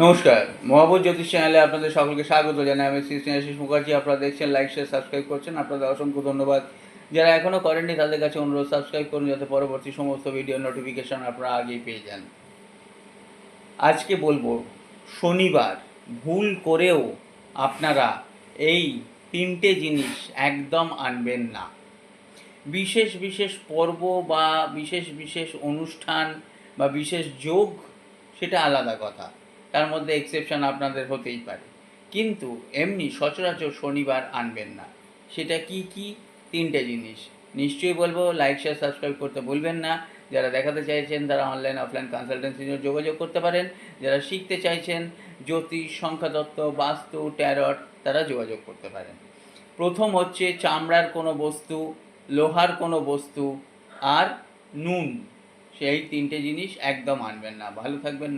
নমস্কার, মহাবুর জ্যোতিষ চ্যানেলে আপনাদের সকলকে স্বাগত জানাই। আমি শ্রী স্নেহাশিস মুখার্জি। আপনারা দেখছেন, লাইক শেয়ার সাবস্ক্রাইব করছেন, আপনাদের অসংখ্য ধন্যবাদ। যারা এখনও করেননি তাদের কাছে অনুরোধ, সাবস্ক্রাইব করুন যাতে পরবর্তী সমস্ত ভিডিও নোটিফিকেশন আপনারা আগেই পেয়ে যান। আজকে বলবো শনিবার ভুল করেও আপনারা এই তিনটে জিনিস একদম আনবেন না। বিশেষ বিশেষ পর্ব বা বিশেষ বিশেষ অনুষ্ঠান বা বিশেষ যোগ সেটা আলাদা কথা, তার মধ্যে এক্সেপশন আপনাদের হতেই পারে, কিন্তু এমনি সচরাচর শনিবার আনবেন না। সেটা কি কি? তিনটে জিনিস নিশ্চয়ই বলবো। লাইক শেয়ার সাবস্ক্রাইব করতে ভুলবেন না। যারা দেখাতে চাইছেন তারা অনলাইন অফলাইন কনসালটেন্সির জন্য যোগাযোগ করতে পারেন। যারা শিখতে চাইছেন জ্যোতিষ, সংখ্যাতত্ত্ব, বাস্তু, ট্যারট, তারা যোগাযোগ করতে পারেন। প্রথম হচ্ছে চামড়ার কোনো বস্তু, লোহার কোনো বস্তু আর নুন। সেই তিনটে জিনিস একদম আনবেন না। ভালো থাকবেন।